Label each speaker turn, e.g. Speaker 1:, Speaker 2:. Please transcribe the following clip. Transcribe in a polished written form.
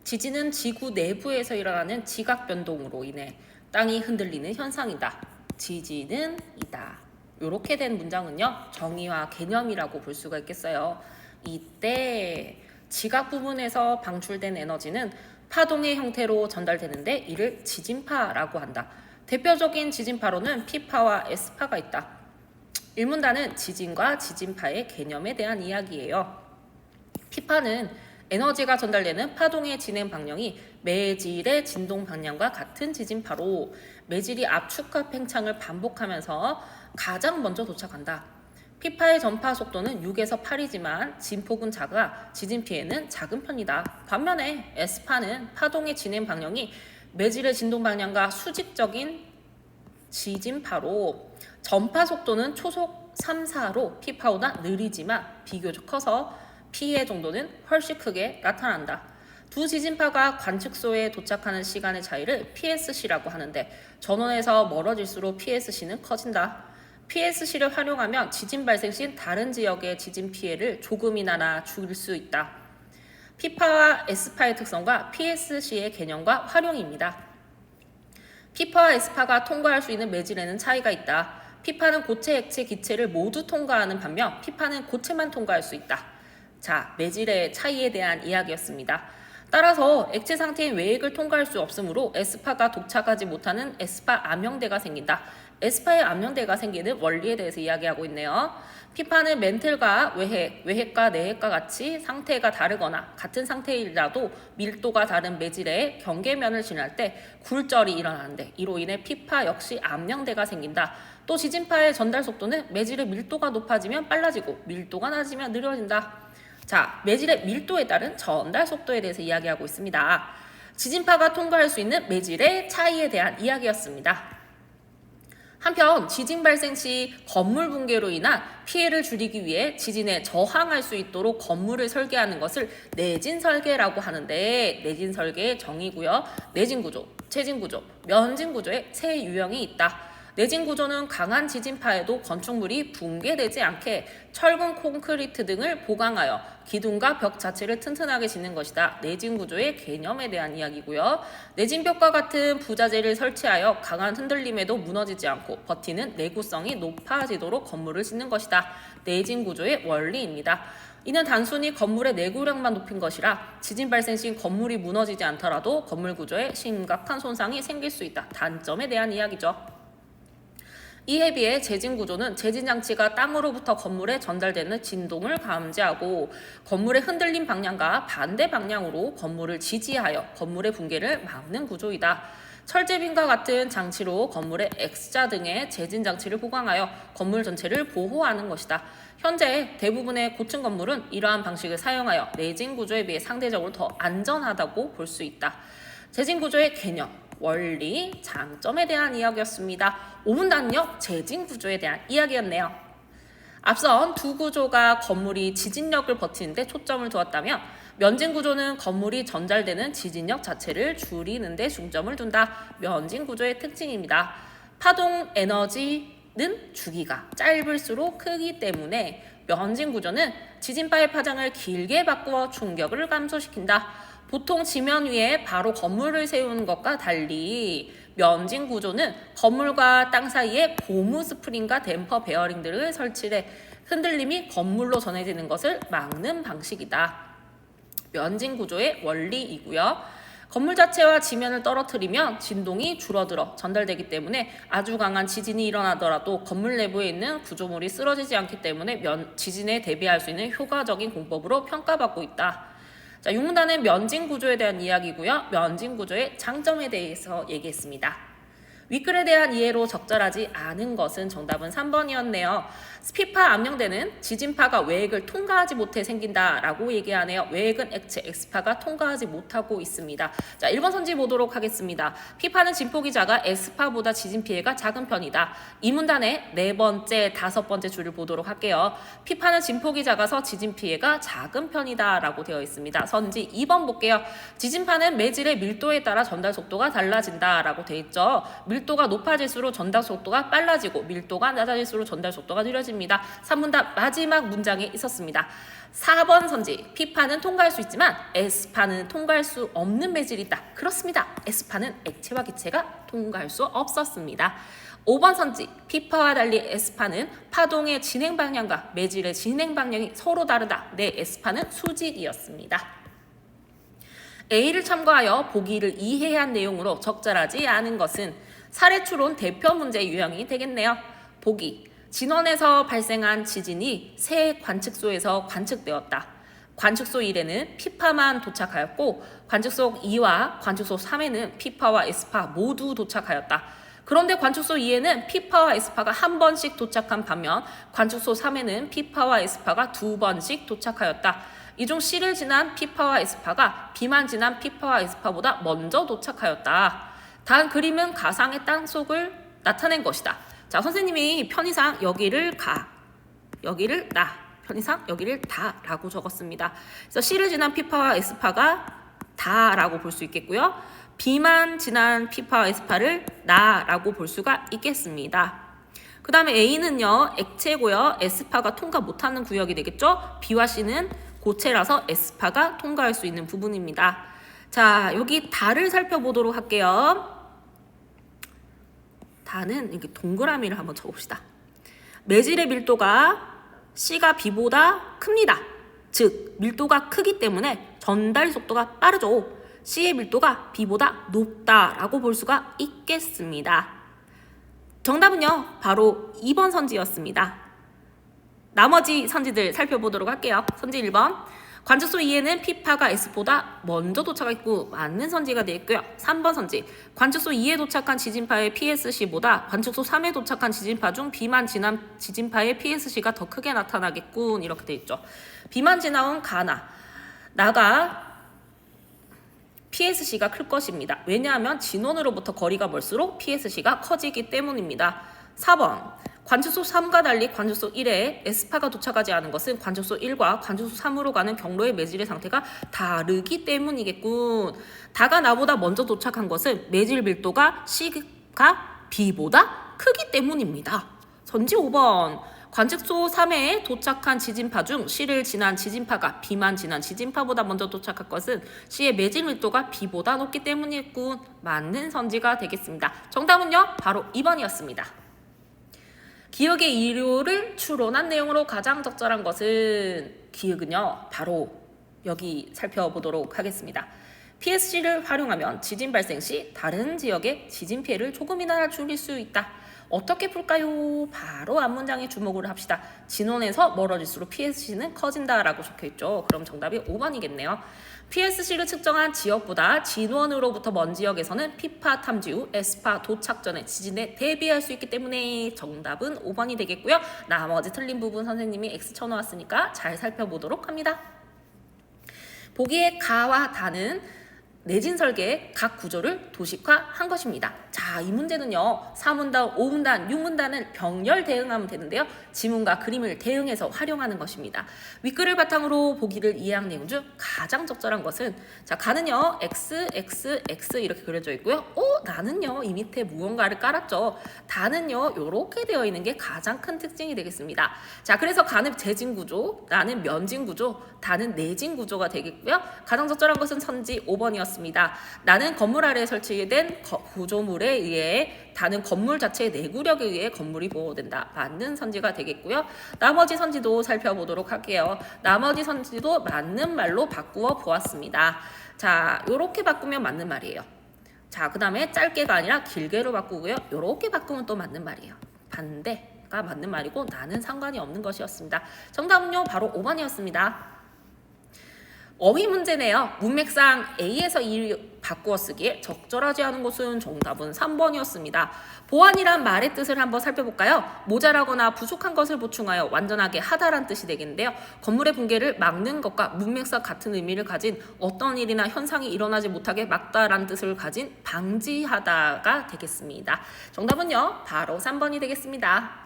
Speaker 1: 지진은 지구 내부에서 일어나는 지각 변동으로 인해 땅이 흔들리는 현상이다. 지진은 이다. 이렇게 된 문장은요, 정의와 개념이라고 볼 수가 있겠어요. 이때 지각 부분에서 방출된 에너지는 파동의 형태로 전달되는데 이를 지진파라고 한다. 대표적인 지진파로는 P파와 S파가 있다. 일문단은 지진과 지진파의 개념에 대한 이야기예요. P파는 에너지가 전달되는 파동의 진행 방향이 매질의 진동 방향과 같은 지진파로 매질이 압축과 팽창을 반복하면서 가장 먼저 도착한다. P파의 전파 속도는 6에서 8이지만 진폭은 작아 지진 피해는 작은 편이다. 반면에 S파는 파동의 진행 방향이 매질의 진동 방향과 수직적인 지진파로 전파 속도는 초속 3, 4로 P파보다 느리지만 비교적 커서 피해 정도는 훨씬 크게 나타난다. 두 지진파가 관측소에 도착하는 시간의 차이를 PSC라고 하는데 전원에서 멀어질수록 PSC는 커진다. PSC를 활용하면 지진 발생 시 다른 지역의 지진 피해를 조금이나마 줄일 수 있다. P파와 S파의 특성과 PSC의 개념과 활용입니다. P파와 S파가 통과할 수 있는 매질에는 차이가 있다. P파는 고체, 액체, 기체를 모두 통과하는 반면 P파는 고체만 통과할 수 있다. 자, 매질의 차이에 대한 이야기였습니다. 따라서 액체 상태인 외액을 통과할 수 없으므로 S파가 도착하지 못하는 S파 암형대가 생긴다. S파의 암형대가 생기는 원리에 대해서 이야기하고 있네요. P파는 멘틀과 외핵, 외핵과 내핵과 같이 상태가 다르거나 같은 상태이라도 밀도가 다른 매질의 경계면을 지날 때 굴절이 일어나는데 이로 인해 P파 역시 암형대가 생긴다. 또 지진파의 전달 속도는 매질의 밀도가 높아지면 빨라지고 밀도가 낮아지면 느려진다. 자, 매질의 밀도에 따른 전달 속도에 대해서 이야기하고 있습니다. 지진파가 통과할 수 있는 매질의 차이에 대한 이야기였습니다. 한편 지진 발생 시 건물 붕괴로 인한 피해를 줄이기 위해 지진에 저항할 수 있도록 건물을 설계하는 것을 내진 설계라고 하는데 내진 설계의 정의고요. 내진 구조, 최진 구조, 면진 구조의 세 유형이 있다. 내진 구조는 강한 지진파에도 건축물이 붕괴되지 않게 철근, 콘크리트 등을 보강하여 기둥과 벽 자체를 튼튼하게 짓는 것이다. 내진 구조의 개념에 대한 이야기고요. 내진벽과 같은 부자재를 설치하여 강한 흔들림에도 무너지지 않고 버티는 내구성이 높아지도록 건물을 짓는 것이다. 내진 구조의 원리입니다. 이는 단순히 건물의 내구력만 높인 것이라 지진 발생 시 건물이 무너지지 않더라도 건물 구조에 심각한 손상이 생길 수 있다. 단점에 대한 이야기죠. 이에 비해 재진 구조는 재진 장치가 땅으로부터 건물에 전달되는 진동을 감지하고 건물의 흔들림 방향과 반대 방향으로 건물을 지지하여 건물의 붕괴를 막는 구조이다. 철제빔과 같은 장치로 건물의 X자 등의 재진 장치를 보강하여 건물 전체를 보호하는 것이다. 현재 대부분의 고층 건물은 이러한 방식을 사용하여 내진 구조에 비해 상대적으로 더 안전하다고 볼 수 있다. 재진 구조의 개념, 원리, 장점에 대한 이야기였습니다. 5문단은요, 재진 구조에 대한 이야기였네요. 앞선 두 구조가 건물이 지진력을 버티는데 초점을 두었다면 면진 구조는 건물이 전달되는 지진력 자체를 줄이는 데 중점을 둔다. 면진 구조의 특징입니다. 파동 에너지는 주기가 짧을수록 크기 때문에 면진 구조는 지진파의 파장을 길게 바꾸어 충격을 감소시킨다. 보통 지면 위에 바로 건물을 세우는 것과 달리 면진 구조는 건물과 땅 사이에 고무 스프링과 댐퍼 베어링들을 설치해 흔들림이 건물로 전해지는 것을 막는 방식이다. 면진 구조의 원리이고요. 건물 자체와 지면을 떨어뜨리면 진동이 줄어들어 전달되기 때문에 아주 강한 지진이 일어나더라도 건물 내부에 있는 구조물이 쓰러지지 않기 때문에 지진에 대비할 수 있는 효과적인 공법으로 평가받고 있다. 자, 6문단은 면진 구조에 대한 이야기고요. 면진 구조의 장점에 대해서 얘기했습니다. 윗글에 대한 이해로 적절하지 않은 것은 정답은 3번이었네요. P파 암형대는 지진파가 외액을 통과하지 못해 생긴다라고 얘기하네요. 외액은 액체, X파가 통과하지 못하고 있습니다. 자, 1번 선지 보도록 하겠습니다. P파는 진폭이 작아 S파보다 지진 피해가 작은 편이다. 이 문단의 네 번째, 다섯 번째 줄을 보도록 할게요. P파는 진폭이 작아서 지진 피해가 작은 편이다 라고 되어 있습니다. 선지 2번 볼게요. 지진파는 매질의 밀도에 따라 전달 속도가 달라진다 라고 되어 있죠. 밀도가 높아질수록 전달 속도가 빨라지고 밀도가 낮아질수록 전달 속도가 느려집니다. 3문답 마지막 문장에 있었습니다. 4번 선지, P파는 통과할 수 있지만 S파는 통과할 수 없는 매질이 있다. 그렇습니다. S파는 액체와 기체가 통과할 수 없었습니다. 5번 선지, P파와 달리 S파는 파동의 진행 방향과 매질의 진행 방향이 서로 다르다. 네, S파는 수직이었습니다. A를 참고하여 보기를 이해해야 한 내용으로 적절하지 않은 것은 사례 추론 대표 문제 유형이 되겠네요. 보기, 진원에서 발생한 지진이 새 관측소에서 관측되었다. 관측소 1에는 P파만 도착하였고 관측소 2와 관측소 3에는 P파와 S파 모두 도착하였다. 그런데 관측소 2에는 P파와 S파가 한 번씩 도착한 반면 관측소 3에는 P파와 S파가 두 번씩 도착하였다. 이 중 C를 지난 P파와 S파가 B만 지난 P파와 S파보다 먼저 도착하였다. 다음 그림은 가상의 땅속을 나타낸 것이다. 자, 선생님이 편의상 여기를 가, 여기를 나, 편의상 여기를 다 라고 적었습니다. 그래서 C를 지난 P파와 S파가 다 라고 볼 수 있겠고요. B만 지난 P파와 S파를 나 라고 볼 수가 있겠습니다. 그 다음에 A는요, 액체고요. S파가 통과 못하는 구역이 되겠죠. B와 C는 고체라서 S파가 통과할 수 있는 부분입니다. 자, 여기 다를 살펴보도록 할게요. 다는 이렇게 동그라미를 한번 적읍시다. 매질의 밀도가 C가 B보다 큽니다. 즉, 밀도가 크기 때문에 전달 속도가 빠르죠. C의 밀도가 B보다 높다라고 볼 수가 있겠습니다. 정답은요, 바로 2번 선지였습니다. 나머지 선지들 살펴보도록 할게요. 선지 1번. 관측소 2에는 P파가 S보다 먼저 도착했고 맞는 선지가 되겠고요. 3번 선지. 관측소 2에 도착한 지진파의 PSC보다 관측소 3에 도착한 지진파 중 B만 지난 지진파의 PSC가 더 크게 나타나겠군. 이렇게 돼 있죠. B만 지나온 가나. 나가 PSC가 클 것입니다. 왜냐하면 진원으로부터 거리가 멀수록 PSC가 커지기 때문입니다. 4번. 관측소 3과 달리 관측소 1에 S파가 도착하지 않은 것은 관측소 1과 관측소 3으로 가는 경로의 매질의 상태가 다르기 때문이겠군. 다가 나보다 먼저 도착한 것은 매질 밀도가 C가 B보다 크기 때문입니다. 선지 5번. 관측소 3에 도착한 지진파 중 C를 지난 지진파가 B만 지난 지진파보다 먼저 도착할 것은 C의 매질 밀도가 B보다 높기 때문이겠군. 맞는 선지가 되겠습니다. 정답은요, 바로 2번이었습니다. 기역의 이료를 추론한 내용으로 가장 적절한 것은 기역은요, 바로 여기 살펴보도록 하겠습니다. PSC를 활용하면 지진 발생 시 다른 지역의 지진 피해를 조금이나마 줄일 수 있다. 어떻게 풀까요? 바로 앞문장에 주목을 합시다. 진원에서 멀어질수록 PSC는 커진다라고 적혀있죠. 그럼 정답이 5번이겠네요. PSC를 측정한 지역보다 진원으로부터 먼 지역에서는 P파 탐지 후 S파 도착 전에 지진에 대비할 수 있기 때문에 정답은 5번이 되겠고요. 나머지 틀린 부분 선생님이 X 쳐놓았으니까 잘 살펴보도록 합니다. 보기의 가와 다는 내진 설계의 각 구조를 도식화한 것입니다. 자, 이 문제는요, 4문단, 5문단, 6문단을 병렬 대응하면 되는데요. 지문과 그림을 대응해서 활용하는 것입니다. 윗글을 바탕으로 보기를 이해한 내용 중 가장 적절한 것은, 자, 가는요, X, X, X 이렇게 그려져 있고요. 나는요, 이 밑에 무언가를 깔았죠. 다는요, 이렇게 되어 있는 게 가장 큰 특징이 되겠습니다. 자, 그래서 가는 재진 구조, 나는 면진 구조, 다는 내진 구조가 되겠고요. 가장 적절한 것은 선지 5번이었습니다. 나는 건물 아래에 설치된 구조물에 의해, 다는 건물 자체의 내구력에 의해 건물이 보호된다. 맞는 선지가 되겠고요. 나머지 선지도 살펴보도록 할게요. 나머지 선지도 맞는 말로 바꾸어 보았습니다. 자, 요렇게 바꾸면 맞는 말이에요. 자, 그 다음에 짧게가 아니라 길게로 바꾸고요. 요렇게 바꾸면 또 맞는 말이에요. 반대가 맞는 말이고 나는 상관이 없는 것이었습니다. 정답은요, 바로 5번이었습니다. 어휘 문제네요. 문맥상 A에서 E를 바꾸어 쓰기에 적절하지 않은 것은 정답은 3번이었습니다. 보완이란 말의 뜻을 한번 살펴볼까요? 모자라거나 부족한 것을 보충하여 완전하게 하다란 뜻이 되겠는데요. 건물의 붕괴를 막는 것과 문맥상 같은 의미를 가진 어떤 일이나 현상이 일어나지 못하게 막다란 뜻을 가진 방지하다가 되겠습니다. 정답은요, 바로 3번이 되겠습니다.